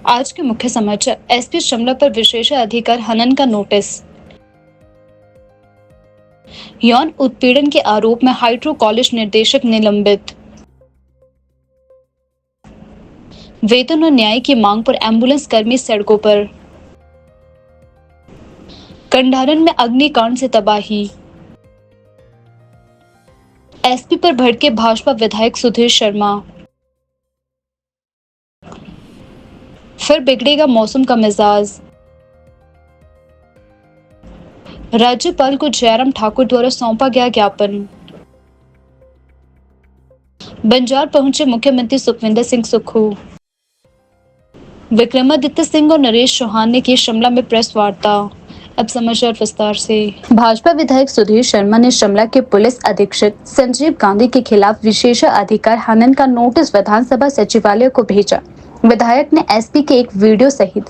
आज के मुख्य समाचार। एसपी शिमला पर विशेषाधिकार हनन का नोटिस। यौन उत्पीड़न के आरोप में हाइड्रो कॉलेज निदेशक निलंबित। वेतन और न्याय की मांग पर एम्बुलेंस कर्मी सड़कों पर। कंडारन में अग्निकांड से तबाही। एसपी पर भड़के भाजपा विधायक सुधीर शर्मा। फिर बिगड़ेगा मौसम का मिजाज। राज्यपाल को जयराम ठाकुर द्वारा सौंपा गया ज्ञापन। बंजार पहुंचे मुख्यमंत्री सुखविंदर सिंह सुक्खू। विक्रमादित्य सिंह और नरेश चौहान ने की शिमला में प्रेस वार्ता। अब समाचार विस्तार से। भाजपा विधायक सुधीर शर्मा ने शिमला के पुलिस अधीक्षक संजीव गांधी के खिलाफ विशेषाधिकार हनन का नोटिस विधानसभा सचिवालय को भेजा। विधायक ने एसपी के एक वीडियो सहित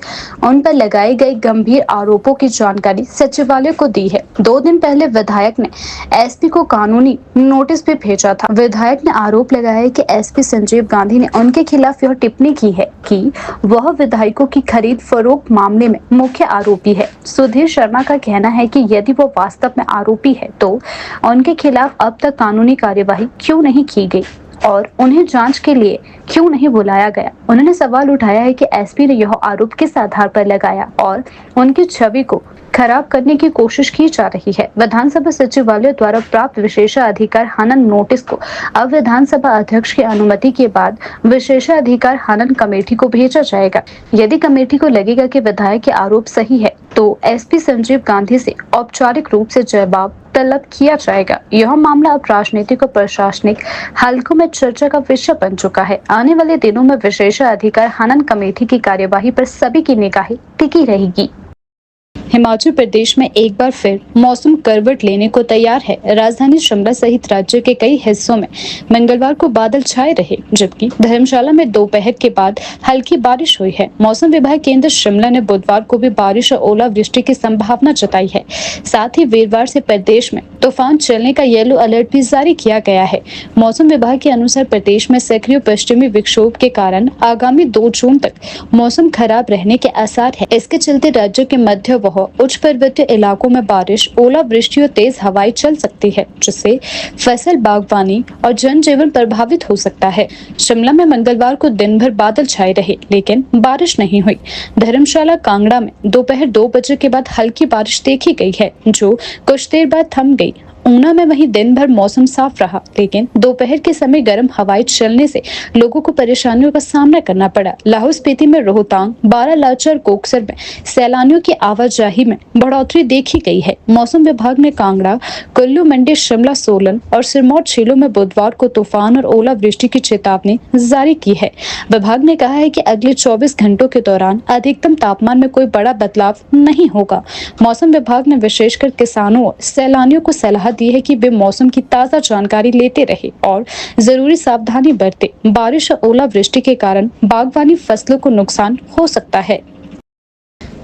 उन पर लगाए गए गंभीर आरोपों की जानकारी सचिवालय को दी है। 2 दिन पहले विधायक ने एसपी को कानूनी नोटिस भी भेजा था। विधायक ने आरोप लगाया कि एसपी संजीव गांधी ने उनके खिलाफ यह टिप्पणी की है कि वह विधायकों की खरीद फरोख्त मामले में मुख्य आरोपी है। सुधीर शर्मा का कहना है कि यदि वो वास्तव में आरोपी है तो उनके खिलाफ अब तक कानूनी कार्यवाही क्यों नहीं की गई और उन्हें जांच के लिए क्यों नहीं बुलाया गया। उन्होंने सवाल उठाया है कि एसपी ने यह आरोप किस आधार पर लगाया और उनकी छवि को खराब करने की कोशिश की जा रही है। विधानसभा सचिवालय द्वारा प्राप्त विशेषाधिकार हनन नोटिस को अब विधानसभा अध्यक्ष की अनुमति के बाद विशेषाधिकार हनन कमेटी को भेजा जाएगा। यदि कमेटी को लगेगा कि विधायक के आरोप सही है तो एसपी संजीव गांधी से औपचारिक रूप से जवाब तलब किया जाएगा। यह मामला अब राजनीतिक और प्रशासनिक हलकों में चर्चा का विषय बन चुका है। आने वाले दिनों में विशेषाधिकार हनन कमेटी की कार्यवाही पर सभी की निगाहें टिकी रहेगी। हिमाचल प्रदेश में एक बार फिर मौसम करवट लेने को तैयार है। राजधानी शिमला सहित राज्य के कई हिस्सों में मंगलवार को बादल छाए रहे, जबकि धर्मशाला में दोपहर के बाद हल्की बारिश हुई है। मौसम विभाग केंद्र शिमला ने बुधवार को भी बारिश और ओलावृष्टि की संभावना जताई है। साथ ही वीरवार से प्रदेश में तूफान चलने का येलो अलर्ट भी जारी किया गया है। मौसम विभाग के अनुसार प्रदेश में सक्रिय पश्चिमी विक्षोभ के कारण आगामी 2 जून तक मौसम खराब रहने के आसार है। इसके चलते राज्य के मध्य व उच्च पर्वतीय इलाकों में बारिश, ओलावृष्टि और तेज हवाएं चल सकती है, जिससे फसल, बागवानी और जनजीवन प्रभावित हो सकता है। शिमला में मंगलवार को दिन भर बादल छाए रहे, लेकिन बारिश नहीं हुई। धर्मशाला, कांगड़ा में दोपहर 2 बजे के बाद हल्की बारिश देखी गई है, जो कुछ देर बाद थम गई। ऊना में वहीं दिन भर मौसम साफ रहा, लेकिन दोपहर के समय गर्म हवाएं चलने से लोगों को परेशानियों का सामना करना पड़ा। लाहौल स्पीति में रोहतांग, बारालाचा और कोकसर में सैलानियों की आवाजाही में बढ़ोतरी देखी गई है। मौसम विभाग ने कांगड़ा, कुल्लू, मंडी, शिमला, सोलन और सिरमौर जिलों में बुधवार को तूफान और ओलावृष्टि की चेतावनी जारी की है। विभाग ने कहा है कि अगले 24 घंटों के दौरान अधिकतम तापमान में कोई बड़ा बदलाव नहीं होगा। मौसम विभाग ने विशेषकर किसानों और सैलानियों को सलाह दी है कि वे मौसम की ताजा जानकारी लेते रहे और जरूरी सावधानी बरते। बारिश और ओलावृष्टि के कारण बागवानी फसलों को नुकसान हो सकता है।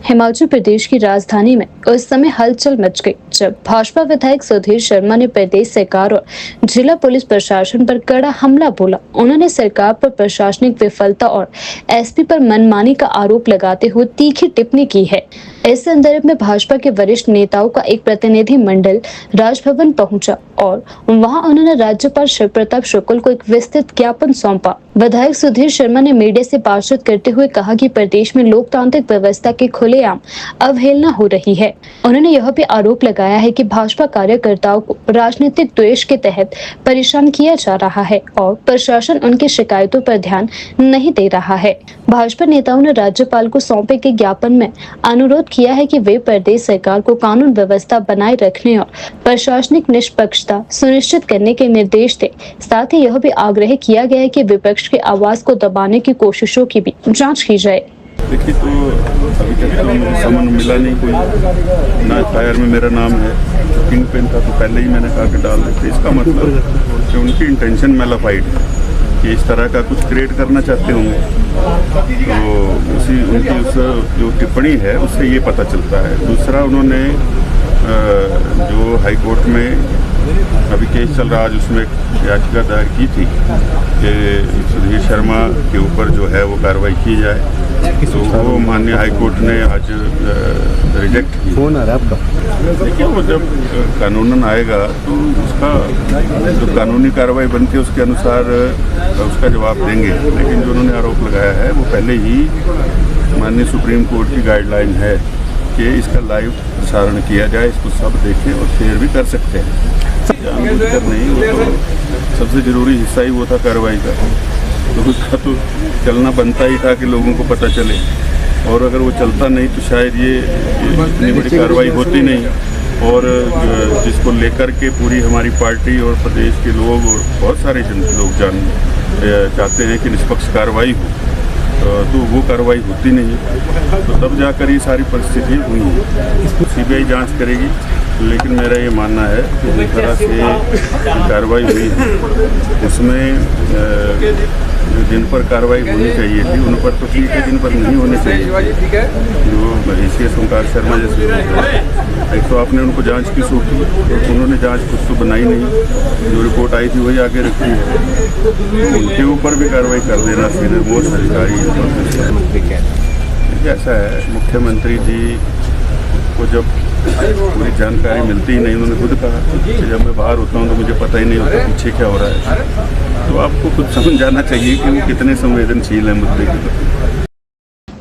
हिमाचल प्रदेश की राजधानी में उस समय हलचल मच गई जब भाजपा विधायक सुधीर शर्मा ने प्रदेश सरकार और जिला पुलिस प्रशासन पर कड़ा हमला बोला। उन्होंने सरकार पर प्रशासनिक विफलता और एसपी पर मनमानी का आरोप लगाते हुए तीखी टिप्पणी की है। इस संदर्भ में भाजपा के वरिष्ठ नेताओं का एक प्रतिनिधि मंडल राजभवन पहुंचा और वहां उन्होंने राज्यपाल शिव प्रताप शुक्ल को एक विस्तृत ज्ञापन सौंपा। विधायक सुधीर शर्मा ने मीडिया से बातचीत करते हुए कहा कि प्रदेश में लोकतांत्रिक व्यवस्था की खुलेआम अवहेलना हो रही है। उन्होंने यह भी आरोप लगाया है कि भाजपा कार्यकर्ताओं को राजनीतिक द्वेष के तहत परेशान किया जा रहा है और प्रशासन उनकी शिकायतों पर ध्यान नहीं दे रहा है। भाजपा नेताओं ने राज्यपाल को सौंपे गए ज्ञापन में अनुरोध किया है कि वे प्रदेश सरकार को कानून व्यवस्था बनाए रखने और प्रशासनिक निष्पक्षता सुनिश्चित करने के निर्देश दें। साथ ही यह भी आग्रह किया गया है कि विपक्ष की आवाज को दबाने की कोशिशों की भी जांच की जाए। देखिए, तो अभी तक समन मिला नहीं कोई, ना एफआईआर में मेरा नाम है। किंग पेन था तो पहले ही मैंने कहा कि डाल देते। इसका मतलब कि उनकी इंटेंशन मैलाफाइड है कि इस तरह का कुछ क्रिएट करना चाहते होंगे। तो उनकी उस जो टिप्पणी है उससे ये पता चलता है। दूसरा, उन्होंने जो हाई कोर्ट में अभी केस चल रहा, आज उसमें याचिका दायर की थी कि सुधीर शर्मा के ऊपर जो है वो कार्रवाई की जाए। तो वो माननीय हाई कोर्ट ने आज रिजेक्ट किया। फोन आ रहा है आपका? देखिए, वो जब कानूनन आएगा तो उसका जो कानूनी कार्रवाई बनती है उसके अनुसार उसका जवाब देंगे। लेकिन जो उन्होंने आरोप लगाया है वो पहले ही माननीय सुप्रीम कोर्ट की गाइडलाइन है कि इसका लाइव प्रसारण किया जाए, इसको सब देखें और शेयर भी कर सकते हैं। जानबूझकर नहीं, वो तो सबसे ज़रूरी हिस्सा ही वो था कार्रवाई का, तो उसका तो चलना बनता ही था कि लोगों को पता चले। और अगर वो चलता नहीं तो शायद ये इतनी बड़ी कार्रवाई होती नहीं। और जिसको लेकर के पूरी हमारी पार्टी और प्रदेश के लोग और बहुत सारे लोग चाहते हैं कि निष्पक्ष कार्रवाई हो, तो वो कार्रवाई होती नहीं है। तो तब जाकर ये सारी परिस्थितियाँ हुई हैं। सीबीआई जांच करेगी, लेकिन मेरा ये मानना है कि जिस तरह से कार्रवाई हुई है उसमें जिन पर कार्रवाई होनी चाहिए थी उन पर तो ठीक है, जिन पर नहीं होनी चाहिए जो ACS ओंकार शर्मा जैसे एक तो आपने उनको जांच की सौंपी, तो उन्होंने जांच कुछ तो बनाई नहीं, जो रिपोर्ट आई थी वही आगे रखी है। उनके ऊपर भी कार्रवाई कर देना सीधे मोस्ट अधिकारी। ऐसा है, मुख्यमंत्री जी को जब पूरी जानकारी मिलती ही नहीं, उन्होंने खुद कहा कि जब मैं बाहर होता हूँ तो मुझे पता ही नहीं होता पीछे क्या हो रहा है। तो आपको खुद समझ जाना चाहिए कि वो कितने संवेदनशील हैं मुद्दे के प्रति।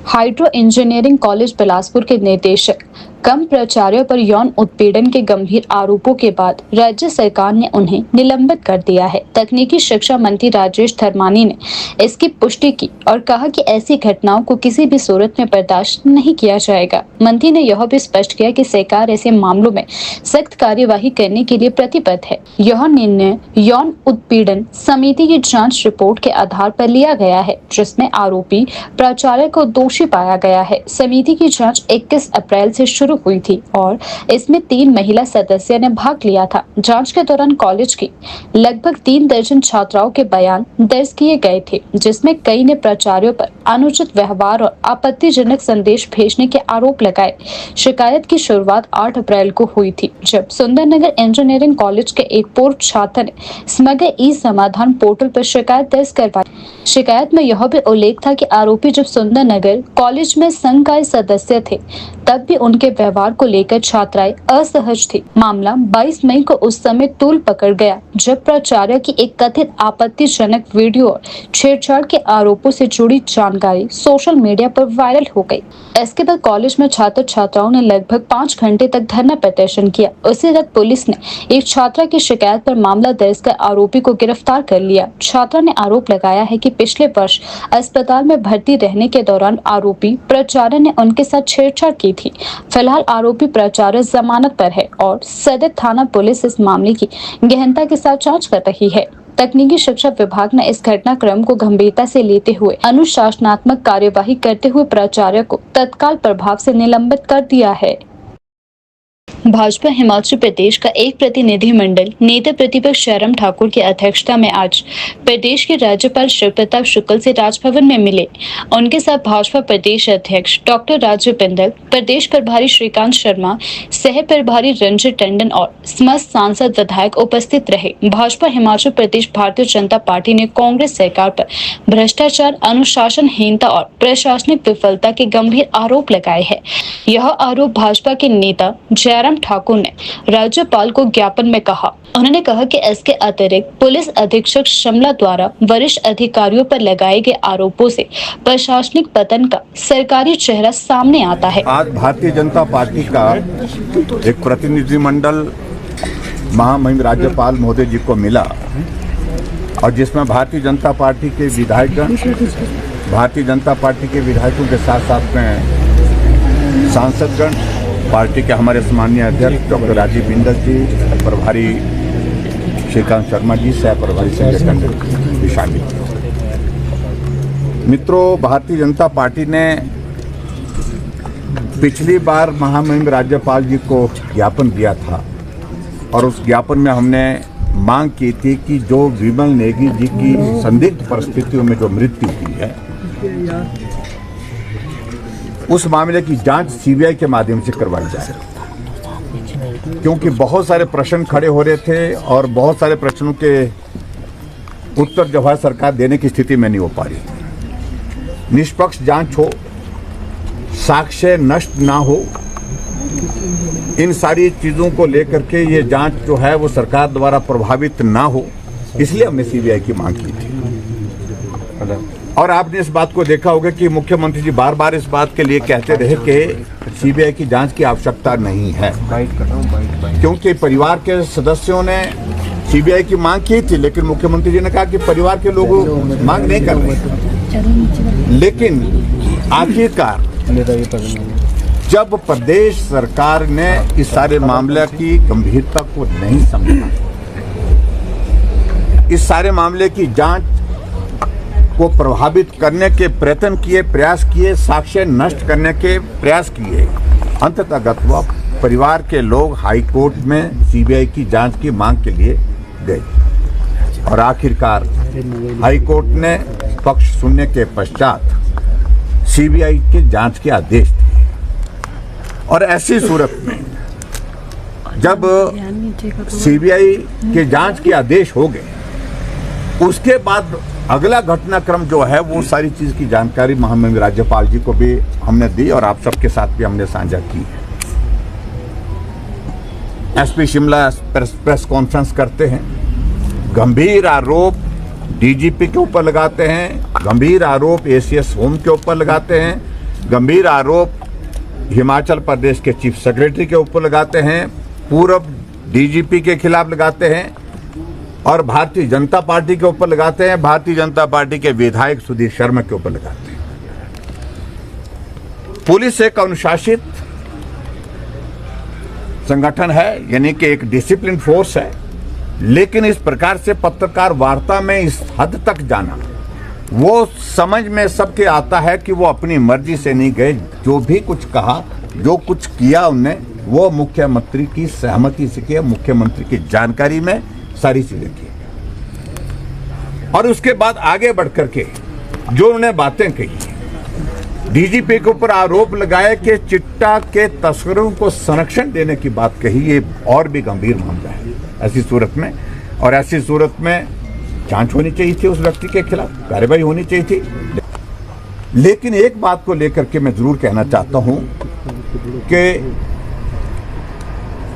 हाइड्रो इंजीनियरिंग कॉलेज बिलासपुर के निदेशक कम प्राचार्यों पर यौन उत्पीड़न के गंभीर आरोपों के बाद राज्य सरकार ने उन्हें निलंबित कर दिया है। तकनीकी शिक्षा मंत्री राजेश धर्मानी ने इसकी पुष्टि की और कहा कि ऐसी घटनाओं को किसी भी सूरत में बर्दाश्त नहीं किया जाएगा। मंत्री ने यह भी स्पष्ट किया कि सरकार ऐसे मामलों में सख्त कार्यवाही करने के लिए प्रतिबद्ध है। यह निर्णय यौन उत्पीड़न समिति की जाँच रिपोर्ट के आधार पर लिया गया है, जिसमें आरोपी प्राचार्य को दोषी पाया गया है। समिति की जाँच 21 अप्रैल से शुरू हुई थी और इसमें 3 महिला सदस्यों ने भाग लिया था। जांच के दौरान कॉलेज की लगभग 3 दर्जन छात्राओं के बयान दर्ज किए गए थे, जिसमें कई ने प्राचार्यों पर अनुचित व्यवहार और आपत्तिजनक संदेश भेजने के आरोप लगाए। शिकायत की शुरुआत 8 अप्रैल को हुई थी, जब सुंदरनगर इंजीनियरिंग कॉलेज के एक पूर्व छात्र ने समग्र ई समाधान पोर्टल पर शिकायत दर्ज करवाई। शिकायत में यह भी उल्लेख था कि आरोपी जब सुंदरनगर कॉलेज में संघ का सदस्य थे तब भी उनके व्यवहार को लेकर छात्राएं असहज थी। मामला 22 मई को उस समय तूल पकड़ गया जब प्राचार्य की एक कथित आपत्तिजनक वीडियो और छेड़छाड़ के आरोपों से जुड़ी जानकारी सोशल मीडिया पर वायरल हो गई। इसके बाद कॉलेज में छात्र छात्राओं ने लगभग 5 घंटे तक धरना प्रदर्शन किया। उसी रात पुलिस ने एक छात्रा की शिकायत पर मामला दर्ज कर आरोपी को गिरफ्तार कर लिया। छात्रा ने आरोप लगाया है कि पिछले वर्ष अस्पताल में भर्ती रहने के दौरान आरोपी प्राचार्य ने उनके साथ छेड़छाड़ की थी। फिलहाल आरोपी प्राचार्य जमानत पर है और सदर थाना पुलिस इस मामले की गहनता के साथ जांच कर रही है। तकनीकी शिक्षा विभाग ने इस घटनाक्रम को गंभीरता से लेते हुए अनुशासनात्मक कार्यवाही करते हुए प्राचार्य को तत्काल प्रभाव से निलंबित कर दिया है। भाजपा हिमाचल प्रदेश का एक प्रतिनिधिमंडल नेता प्रतिपक्ष जयराम ठाकुर की अध्यक्षता में आज प्रदेश के राज्यपाल शिव प्रताप शुक्ल से राजभवन में मिले। उनके साथ भाजपा प्रदेश अध्यक्ष डॉक्टर राजीव बिंदल, प्रदेश प्रभारी श्रीकांत शर्मा, सह प्रभारी रंजित टंडन और समस्त सांसद विधायक उपस्थित रहे। भाजपा हिमाचल प्रदेश भारतीय जनता पार्टी ने कांग्रेस सरकार पर भ्रष्टाचार, अनुशासनहीनता और प्रशासनिक विफलता के गंभीर आरोप लगाए हैं। यह आरोप भाजपा के नेता जयराम ठाकुर ने राज्यपाल को ज्ञापन में कहा। उन्होंने कहा कि इसके अतिरिक्त पुलिस अधीक्षक शिमला द्वारा वरिष्ठ अधिकारियों पर लगाए गए आरोपों से प्रशासनिक पतन का सरकारी चेहरा सामने आता है। आज भारतीय जनता पार्टी का एक प्रतिनिधिमंडल महामहिम राज्यपाल महोदय जी को मिला और जिसमें भारतीय जनता पार्टी के विधायकगण, भारतीय जनता पार्टी के विधायकों के साथ साथ में सांसदगण, पार्टी के हमारे सम्मानीय अध्यक्ष डॉक्टर राजीव बिंदल जी, प्रभारी श्रीकांत शर्मा जी, सह प्रभारी संजय टंडन भी शामिल। मित्रों, भारतीय जनता पार्टी ने पिछली बार महामहिम राज्यपाल जी को ज्ञापन दिया था और उस ज्ञापन में हमने मांग की थी कि जो विमल नेगी जी की संदिग्ध परिस्थितियों में जो मृत्यु हुई है उस मामले की जांच सीबीआई के माध्यम से करवाई जाए, क्योंकि बहुत सारे प्रश्न खड़े हो रहे थे और बहुत सारे प्रश्नों के उत्तर जो है सरकार देने की स्थिति में नहीं हो पा रही। निष्पक्ष जांच हो, साक्ष्य नष्ट ना हो, इन सारी चीज़ों को लेकर के ये जांच जो है वो सरकार द्वारा प्रभावित ना हो, इसलिए हमने सीबीआई की मांग की थी। और आपने इस बात को देखा होगा कि मुख्यमंत्री जी बार बार इस बात के लिए कहते रहे कि सीबीआई की जांच की आवश्यकता नहीं है, क्योंकि परिवार के सदस्यों ने सीबीआई की मांग की थी, लेकिन मुख्यमंत्री जी ने कहा कि परिवार के लोग मांग नहीं कर रहे। लेकिन आखिरकार जब प्रदेश सरकार ने इस सारे मामले की गंभीरता को नहीं समझा, इस सारे मामले की जांच को प्रभावित करने के प्रयत्न किए, प्रयास किए, साक्ष्य नष्ट करने के प्रयास किए, अंततः वह परिवार के लोग हाई कोर्ट में सीबीआई की जांच की मांग के लिए गए और आखिरकार हाई कोर्ट ने पक्ष सुनने के पश्चात सीबीआई की जांच के आदेश दिए। और ऐसी सूरत में जब सीबीआई के जांच के आदेश हो गए, उसके बाद अगला घटनाक्रम जो है वो सारी चीज की जानकारी महामहिम राज्यपाल जी को भी हमने दी और आप सबके साथ भी हमने साझा की है। एसपी शिमला प्रेस कॉन्फ्रेंस करते हैं, गंभीर आरोप डीजीपी के ऊपर लगाते हैं, गंभीर आरोप एसीएस होम के ऊपर लगाते हैं, गंभीर आरोप हिमाचल प्रदेश के चीफ सेक्रेटरी के ऊपर लगाते हैं, पूर्व डीजीपी के खिलाफ लगाते हैं और भारतीय जनता पार्टी के ऊपर लगाते हैं, भारतीय जनता पार्टी के विधायक सुधीर शर्मा के ऊपर लगाते हैं। पुलिस एक अनुशासित संगठन है, यानी कि एक डिसिप्लिन फोर्स है, लेकिन इस प्रकार से पत्रकार वार्ता में इस हद तक जाना, वो समझ में सबके आता है कि वो अपनी मर्जी से नहीं गए। जो भी कुछ कहा, जो कुछ किया उनने, वो मुख्यमंत्री की सहमति से किया, मुख्यमंत्री की जानकारी में सारी चीजें की। और उसके बाद आगे बढ़कर के जो उन्होंने बातें कही, डीजीपी के ऊपर आरोप लगाए कि चिट्टा के तस्करों को संरक्षण देने की बात कही, ये और भी गंभीर मामला है। ऐसी सूरत में और ऐसी सूरत में जांच होनी चाहिए थी, उस व्यक्ति के खिलाफ कार्रवाई होनी चाहिए थी। लेकिन एक बात को लेकर के मैं जरूर कहना चाहता हूं कि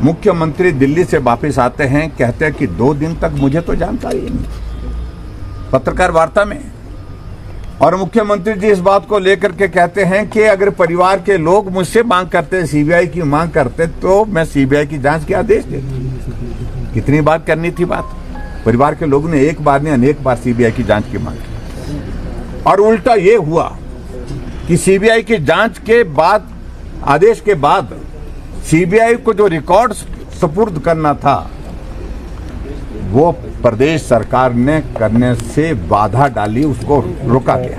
मुख्यमंत्री दिल्ली से वापस आते हैं, कहते हैं कि 2 दिन तक मुझे तो जानकारी नहीं पत्रकार वार्ता में, और मुख्यमंत्री जी इस बात को लेकर के कहते हैं कि अगर परिवार के लोग मुझसे मांग करते, सीबीआई की मांग करते, तो मैं सीबीआई की जांच के आदेश देता। कितनी बार करनी थी बात? परिवार के लोगों ने एक बार नहीं अनेक बार सीबीआई की जांच की मांग की, और उल्टा ये हुआ कि सीबीआई की जांच के बाद, आदेश के बाद, सीबीआई को जो रिकॉर्ड सुपुर्द करना था वो प्रदेश सरकार ने करने से बाधा डाली, उसको रोका गया।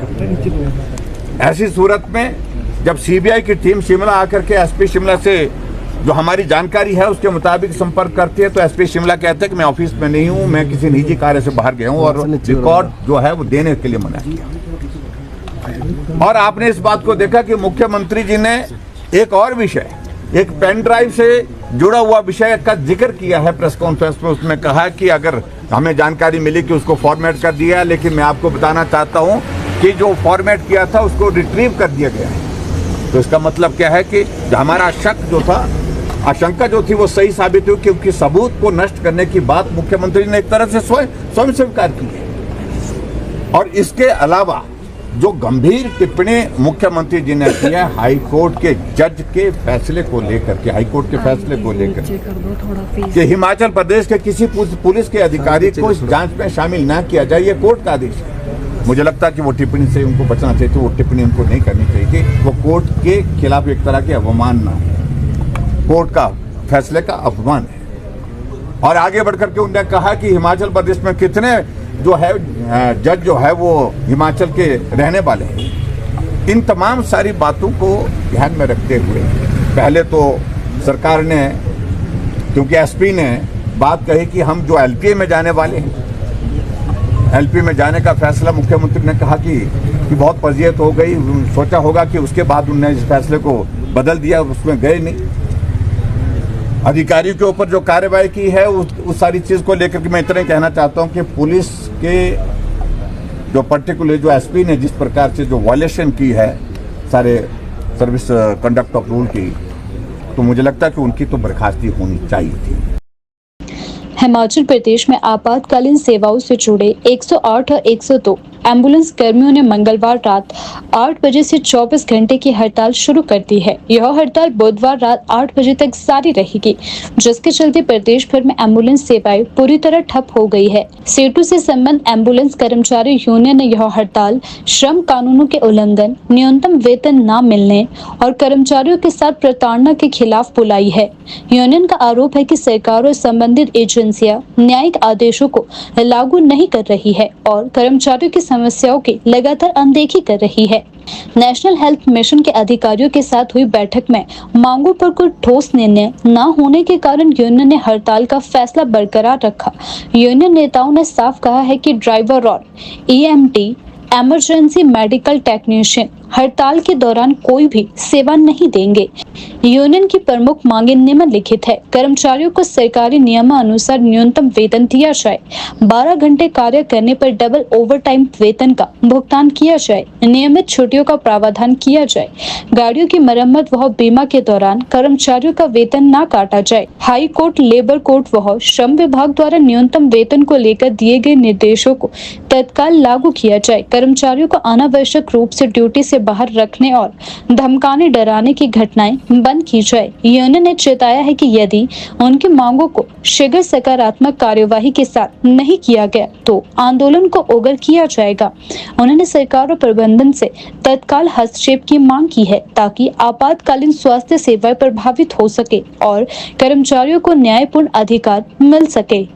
ऐसी सूरत में जब सीबीआई की टीम शिमला आकर के एसपी शिमला से जो हमारी जानकारी है उसके मुताबिक संपर्क करती है, तो एसपी शिमला कहते हैं कि मैं ऑफिस में नहीं हूं, मैं किसी निजी कार्य से बाहर गया हूं, और रिकॉर्ड जो है वो देने के लिए मना किया। और आपने इस बात को देखा कि मुख्यमंत्री जी ने एक और विषय, एक पेन ड्राइव से जुड़ा हुआ विषय का जिक्र किया है प्रेस कॉन्फ्रेंस में। उसमें कहा कि अगर हमें जानकारी मिली कि उसको फॉर्मेट कर दिया है, लेकिन मैं आपको बताना चाहता हूं कि जो फॉर्मेट किया था उसको रिट्रीव कर दिया गया है। तो इसका मतलब क्या है कि हमारा शक जो था, आशंका जो थी, वो सही साबित हुई, क्योंकि सबूत को नष्ट करने की बात मुख्यमंत्री ने एक तरह से स्वयं स्वीकार की है। और इसके अलावा जो गंभीर टिप्पणी मुख्यमंत्री जी ने की है हाई कोर्ट के जज के फैसले को लेकर के, हाई कोर्ट के फैसले को लेकर कि हिमाचल प्रदेश के किसी पुलिस के अधिकारी को इस जांच में शामिल ना किया जाए, ये कोर्ट का आदेश है। मुझे लगता है कि वो टिप्पणी से उनको बचना चाहिए थी, वो टिप्पणी उनको नहीं करनी चाहिए थी। वो कोर्ट के खिलाफ एक तरह की अवमानना है, कोर्ट का फैसले का अपमान है। और आगे बढ़कर के उन्होंने कहा कि हिमाचल प्रदेश में कितने जो है जज जो है वो हिमाचल के रहने वाले हैं। इन तमाम सारी बातों को ध्यान में रखते हुए पहले तो सरकार ने, क्योंकि एसपी ने बात कही कि हम जो एलपीए में जाने वाले हैं, एलपी में जाने का फैसला मुख्यमंत्री ने कहा कि बहुत फजीहत हो गई, सोचा होगा कि उसके बाद उन्होंने इस फैसले को बदल दिया, उसमें गए नहीं। अधिकारियों के ऊपर जो कार्रवाई की है उस सारी चीज़ को लेकर के मैं इतना ही कहना चाहता हूं कि पुलिस के जो पर्टिकुलर जो एसपी ने जिस प्रकार से जो वायलेशन की है सारे सर्विस कंडक्ट ऑफ रूल की, तो मुझे लगता है कि उनकी तो बर्खास्ती होनी चाहिए थी। हिमाचल प्रदेश में आपातकालीन सेवाओं से जुड़े 108 और 102 एम्बुलेंस कर्मियों ने मंगलवार रात 8 बजे से 24 घंटे की हड़ताल शुरू कर दी है। यह हड़ताल बुधवार रात 8 बजे तक जारी रहेगी, जिसके चलते प्रदेश भर में एम्बुलेंस सेवाएं पूरी तरह ठप हो गई है। सेतु से संबंध एम्बुलेंस कर्मचारी यूनियन ने यह हड़ताल श्रम कानूनों के उल्लंघन, न्यूनतम वेतन न मिलने और कर्मचारियों के साथ प्रताड़ना के खिलाफ बुलाई है। यूनियन का आरोप है कि सरकार और संबंधित एजेंसियां न्यायिक आदेशों को लागू नहीं कर रही है और कर्मचारियों की समस्याओं की लगातार अनदेखी कर रही है। नेशनल हेल्थ मिशन के अधिकारियों के साथ हुई बैठक में मांगों पर कोई ठोस निर्णय न होने के कारण यूनियन ने हड़ताल का फैसला बरकरार रखा। यूनियन नेताओं ने साफ कहा है कि ड्राइवर और EMT इमरजेंसी मेडिकल टेक्नीशियन हड़ताल के दौरान कोई भी सेवा नहीं देंगे। यूनियन की प्रमुख मांगे निम्नलिखित है। कर्मचारियों को सरकारी नियमानुसार न्यूनतम वेतन दिया जाए, 12 घंटे कार्य करने पर डबल ओवरटाइम वेतन का भुगतान किया जाए, नियमित छुट्टियों का प्रावधान किया जाए, गाड़ियों की मरम्मत व बीमा के दौरान कर्मचारियों का वेतन न काटा जाए, हाई कोर्ट, लेबर कोर्ट व श्रम विभाग द्वारा न्यूनतम वेतन को लेकर दिए गए निर्देशों को तत्काल लागू किया जाए, कर्मचारियों को अनावश्यक रूप से ड्यूटी से बाहर रखने और धमकाने डराने की घटनाएं बंद की जाए। यूनियन ने चेताया है कि यदि उनकी मांगों को शीघ्र सकारात्मक कार्यवाही के साथ नहीं किया गया तो आंदोलन को उग्र किया जाएगा। उन्होंने सरकार और प्रबंधन से तत्काल हस्तक्षेप की मांग की है ताकि आपातकालीन स्वास्थ्य सेवाएं प्रभावित हो सके और कर्मचारियों को न्यायपूर्ण अधिकार मिल सके।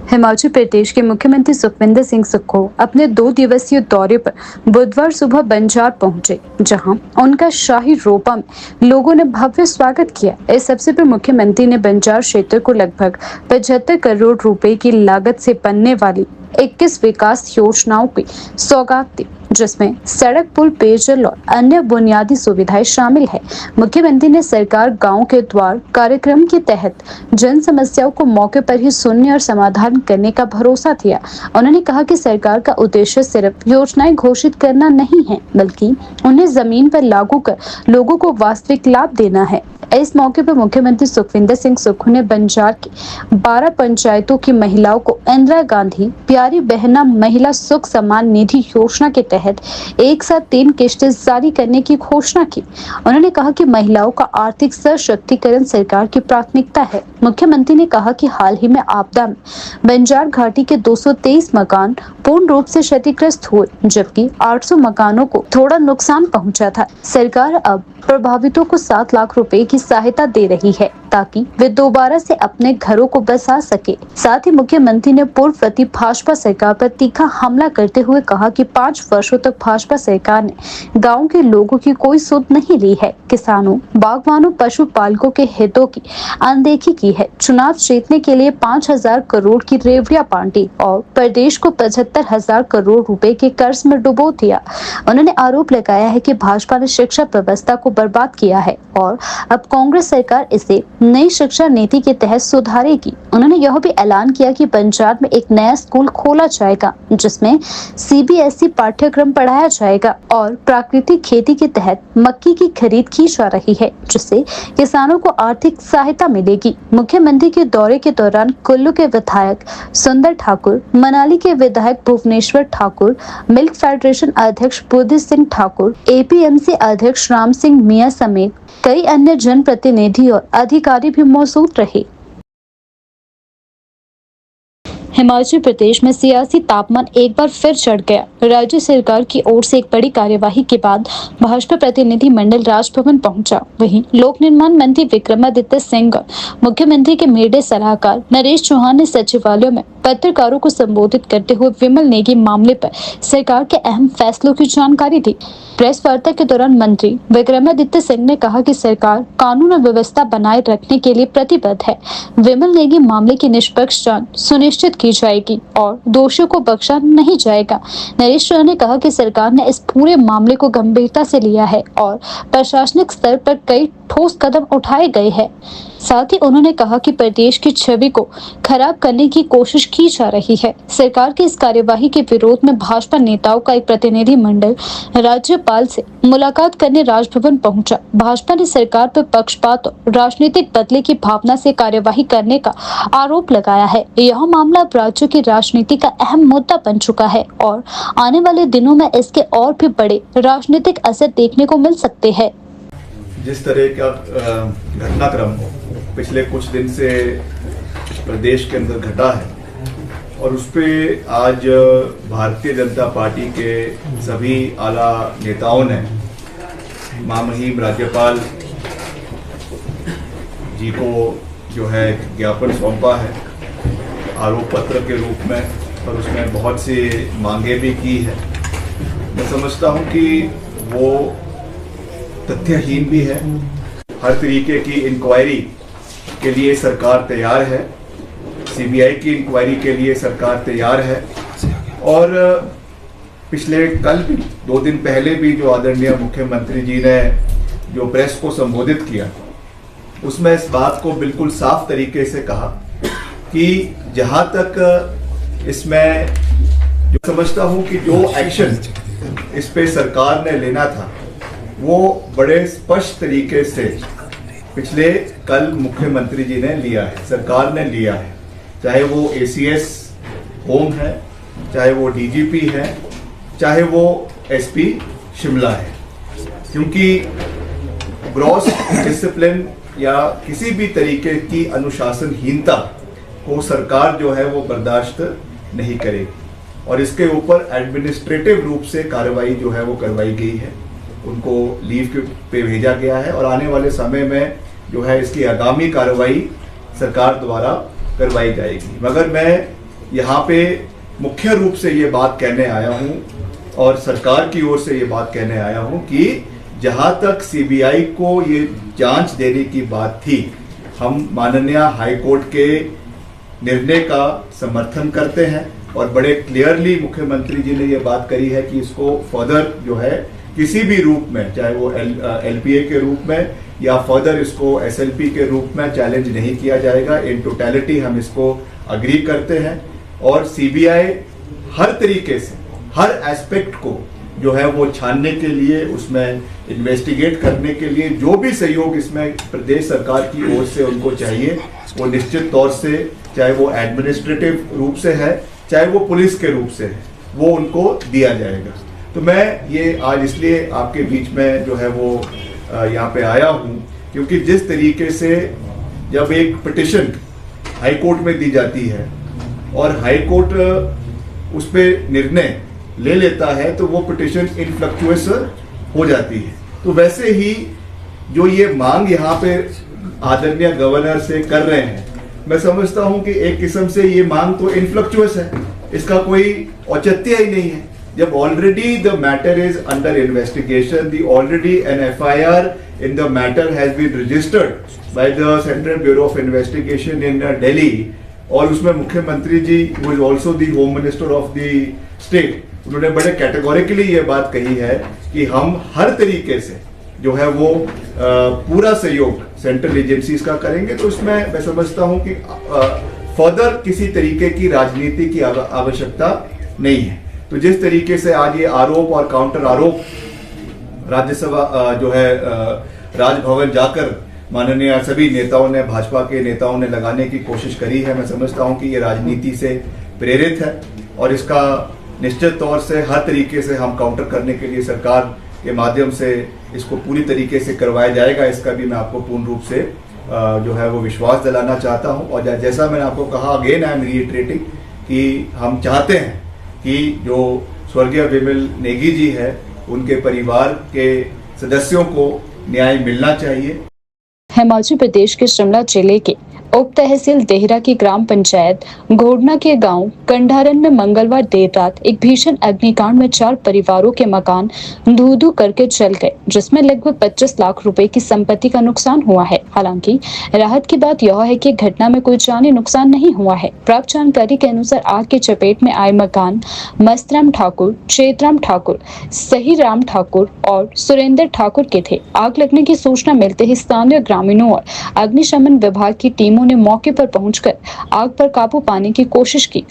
हिमाचल प्रदेश के मुख्यमंत्री सुखविंदर सिंह सुक्खू अपने 2 दिवसीय दौरे पर बुधवार सुबह बंजार पहुंचे, जहां उनका शाही रोपा में लोगों ने भव्य स्वागत किया। इस अवसर पर मुख्यमंत्री ने बंजार क्षेत्र को लगभग 75 करोड़ रुपए की लागत से बनने वाली 21 विकास योजनाओं की सौगात दी, जिसमें सड़क, पुल, पेयजल और अन्य बुनियादी सुविधाएं शामिल है। मुख्यमंत्री ने सरकार गांव के द्वार कार्यक्रम के तहत जन समस्याओं को मौके पर ही सुनने और समाधान करने का भरोसा दिया। उन्होंने कहा कि सरकार का उद्देश्य सिर्फ योजनाएं घोषित करना नहीं है, बल्कि उन्हें जमीन पर लागू कर लोगों को वास्तविक लाभ देना है। इस मौके पर मुख्यमंत्री सुखविंदर सिंह सुक्खू ने बंजार की 12 पंचायतों की महिलाओं को इंदिरा गांधी प्यारी बहना महिला सुख सम्मान निधि योजना के तहत एक साथ 3 किश्तें जारी करने की घोषणा की। उन्होंने कहा कि महिलाओं का आर्थिक सशक्तिकरण सरकार की प्राथमिकता है। मुख्यमंत्री ने कहा कि हाल ही में आपदा में बंजार घाटी के 223 मकान पूर्ण रूप से क्षतिग्रस्त हुए, जबकि 800 मकानों को थोड़ा नुकसान पहुंचा था। सरकार अब प्रभावितों को 7 लाख रुपए की सहायता दे रही है ताकि वे दोबारा से अपने घरों को बसा सके। साथ ही मुख्यमंत्री ने पूर्ववर्ती भाजपा सरकार पर तीखा हमला करते हुए कहा कि 5 वर्षों तक भाजपा सरकार ने गांव के लोगों की कोई सुध नहीं ली है, किसानों, बागवानों, पशुपालकों के हितों की अनदेखी की है, चुनाव जीतने के लिए 5,000 करोड़ की रेवड़ियां बांटी और प्रदेश को 75,000 करोड़ रुपए के कर्ज में डुबो दिया। उन्होंने आरोप लगाया है कि भाजपा ने शिक्षा व्यवस्था को बर्बाद किया है और अब कांग्रेस सरकार इसे नई शिक्षा नीति के तहत सुधारेगी। उन्होंने यह भी ऐलान किया कि पंजाब में एक नया स्कूल खोला जाएगा, जिसमें CBSE पाठ्यक्रम पढ़ाया जाएगा और प्राकृतिक खेती के तहत मक्की की खरीद की जा रही है, जिससे किसानों को आर्थिक सहायता मिलेगी। मुख्यमंत्री के दौरे के दौरान कुल्लू के विधायक सुंदर ठाकुर, मनाली के विधायक भुवनेश्वर ठाकुर, मिल्क फेडरेशन अध्यक्ष बुद्धि सिंह ठाकुर, APMC अध्यक्ष राम सिंह मिया समेत कई अन्य जनप्रतिनिधि और अधिकारी भी मौजूद रहे। हिमाचल प्रदेश में सियासी तापमान एक बार फिर चढ़ गया। राज्य सरकार की ओर से एक बड़ी कार्यवाही के बाद भाजपा प्रतिनिधि मंडल राजभवन पहुंचा। वहीं लोक निर्माण मंत्री विक्रमादित्य सिंह और मुख्यमंत्री के मीडिया सलाहकार नरेश चौहान ने सचिवालय में पत्रकारों को संबोधित करते हुए विमल नेगी मामले पर सरकार के अहम फैसलों की जानकारी दी। प्रेस वार्ता के दौरान मंत्री विक्रमादित्य सिंह ने कहा कि सरकार कानून और व्यवस्था बनाए रखने के लिए प्रतिबद्ध है। विमल नेगी मामले की निष्पक्ष जांच सुनिश्चित की जाएगी और दोषियों को बख्शा नहीं जाएगा। नरेश चौहान ने कहा कि सरकार ने इस पूरे मामले को गंभीरता से लिया है और प्रशासनिक स्तर पर कई ठोस कदम उठाए गए हैं। साथ ही उन्होंने कहा कि प्रदेश की छवि को खराब करने की कोशिश की जा रही है। सरकार की इस कार्यवाही के विरोध में भाजपा नेताओं का एक प्रतिनिधि मंडल राज्यपाल से मुलाकात करने राजभवन पहुंचा। भाजपा ने सरकार पर पक्षपात और राजनीतिक बदले की भावना से कार्यवाही करने का आरोप लगाया है। यह मामला अब राज्यों की राजनीति का अहम मुद्दा बन चुका है और आने वाले दिनों में इसके और भी बड़े राजनीतिक असर देखने को मिल सकते हैं। जिस तरह का घटनाक्रम पिछले कुछ दिन से प्रदेश के अंदर घटा है और उस पे आज भारतीय जनता पार्टी के सभी आला नेताओं ने महामहिम राज्यपाल जी को जो है ज्ञापन सौंपा है आरोप पत्र के रूप में, और उसमें बहुत सी मांगे भी की है। मैं समझता हूं कि वो तथ्यहीन भी है। हर तरीके की इंक्वायरी के लिए सरकार तैयार है, सीबीआई की इंक्वायरी के लिए सरकार तैयार है। और पिछले कल भी 2 दिन पहले भी जो आदरणीय मुख्यमंत्री जी ने जो प्रेस को संबोधित किया, उसमें इस बात को बिल्कुल साफ तरीके से कहा कि जहां तक इसमें जो समझता हूं कि जो एक्शन इस पे सरकार ने लेना था वो बड़े स्पष्ट तरीके से पिछले कल मुख्यमंत्री जी ने लिया है, सरकार ने लिया है। चाहे वो एसीएस होम है, चाहे वो डीजीपी है, चाहे वो एसपी शिमला है, क्योंकि ग्रॉस डिसिप्लिन या किसी भी तरीके की अनुशासनहीनता को सरकार जो है वो बर्दाश्त नहीं करेगी और इसके ऊपर एडमिनिस्ट्रेटिव रूप से कार्रवाई जो है वो करवाई गई है। उनको लीव पे भेजा गया है और आने वाले समय में जो है इसकी आगामी कार्रवाई सरकार द्वारा करवाई जाएगी। मगर मैं यहाँ पे मुख्य रूप से ये बात कहने आया हूँ और सरकार की ओर से ये बात कहने आया हूँ कि जहाँ तक सीबीआई को ये जांच देने की बात थी, हम माननीय हाई कोर्ट के निर्णय का समर्थन करते हैं और बड़े क्लियरली मुख्यमंत्री जी ने ये बात करी है कि इसको फर्दर जो है किसी भी रूप में, चाहे वो एलपीए के रूप में या फर्दर इसको एसएलपी के रूप में चैलेंज नहीं किया जाएगा। इन टोटलिटी हम इसको अग्री करते हैं और सीबीआई हर तरीके से हर एस्पेक्ट को जो है वो छानने के लिए, उसमें इन्वेस्टिगेट करने के लिए जो भी सहयोग इसमें प्रदेश सरकार की ओर से उनको चाहिए, वो निश्चित तौर से, चाहे वो एडमिनिस्ट्रेटिव रूप से है, चाहे वो पुलिस के रूप से है, वो उनको दिया जाएगा। तो मैं ये आज इसलिए आपके बीच में जो है वो यहाँ पे आया हूँ क्योंकि जिस तरीके से जब एक पिटिशन हाई कोर्ट में दी जाती है और हाई कोर्ट उस पर निर्णय ले लेता है तो वो पिटिशन इनफ्लक्चुअस हो जाती है। तो वैसे ही जो ये मांग यहाँ पे आदरणीय गवर्नर से कर रहे हैं, मैं समझता हूँ कि एक किस्म से ये मांग तो इनफ्लक्चुअस है, इसका कोई औचित्य ही नहीं है। जब already the matter is under investigation, the already an FIR in the matter has been registered by the Central Bureau of Investigation in Delhi, और उसमें मुख्यमंत्री जी वो is also the home minister of the state, उन्होंने बड़े categorically ये बात कही है कि हम हर तरीके से जो है वो पूरा सहयोग सेंट्रल एजेंसीज का करेंगे। तो इसमें मैं समझता हूं कि फर्दर किसी तरीके की राजनीति की आवश्यकता नहीं है। तो जिस तरीके से आज ये आरोप और काउंटर आरोप राज्यसभा जो है राजभवन जाकर माननीय सभी नेताओं ने, भाजपा के नेताओं ने लगाने की कोशिश करी है, मैं समझता हूं कि ये राजनीति से प्रेरित है और इसका निश्चित तौर से हर तरीके से हम काउंटर करने के लिए सरकार के माध्यम से इसको पूरी तरीके से करवाया जाएगा। इसका भी मैं आपको पूर्ण रूप से जो है वो विश्वास दिलाना चाहता हूं। और जैसा मैंने आपको कहा, अगेन आई एम रीइटरेटिंग कि हम चाहते हैं कि जो स्वर्गीय विमल नेगी जी है उनके परिवार के सदस्यों को न्याय मिलना चाहिए। हिमाचल प्रदेश के शिमला जिले के उप तहसील देहरा की ग्राम पंचायत घोड़ना के गांव कंडारन में मंगलवार देर रात एक भीषण अग्निकांड में 4 परिवारों के मकान धू-धू करके जल गए, जिसमें लगभग 25 लाख रुपए की संपत्ति का नुकसान हुआ है। हालांकि राहत की बात यह है कि घटना में कोई जानी नुकसान नहीं हुआ है। प्राप्त जानकारी के अनुसार आग की चपेट में आए मकान मस्तराम ठाकुर, चेतराम ठाकुर, सही राम ठाकुर और सुरेंद्र ठाकुर के थे। आग लगने की सूचना मिलते ही स्थानीय ग्रामीणों और अग्निशमन विभाग की टीमों ने मौके पर पहुंचकर आग पर काबू पाने की कोशिश की।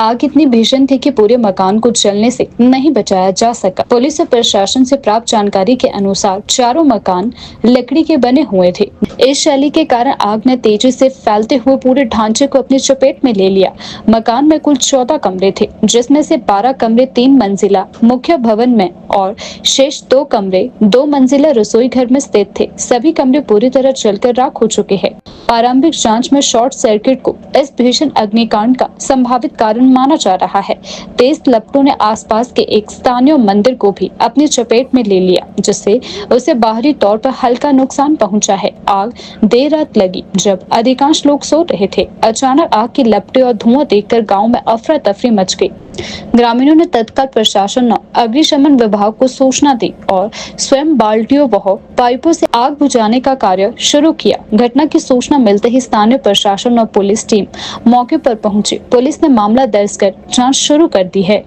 आग इतनी भीषण थी कि पूरे मकान को जलने से नहीं बचाया जा सका। पुलिस और प्रशासन से प्राप्त जानकारी के अनुसार चारों मकान लकड़ी के बने हुए थे। इस शैली के कारण आग ने तेजी से फैलते हुए पूरे ढांचे को अपनी चपेट में ले लिया। मकान में कुल 14 कमरे थे, जिसमें से 12 कमरे 3 मंजिला मुख्य भवन में और शेष 2 कमरे 2 मंजिला रसोई घर में स्थित थे। सभी कमरे पूरी तरह जलकर राख हो चुके हैं। प्रारंभिक जांच में शॉर्ट सर्किट को इस भीषण अग्निकांड का संभावित कारण माना जा रहा है। तेज लपटों ने आसपास के एक स्थानीय मंदिर को भी अपनी चपेट में ले लिया, जिससे उसे बाहरी तौर पर हल्का नुकसान पहुंचा है। आग देर रात लगी जब अधिकांश लोग सो रहे थे। अचानक आग की लपटें और धुआं देखकर गांव में अफरा तफरी मच गई। ग्रामीणों ने तत्काल प्रशासन और अग्निशमन विभाग को सूचना दी और स्वयं बाल्टियों व पाइपों से आग बुझाने का कार्य शुरू किया। घटना की सूचना मिलते ही स्थानीय प्रशासन और पुलिस टीम मौके पर पहुंची। पुलिस ने मामला दर्ज कर जांच शुरू कर दी है।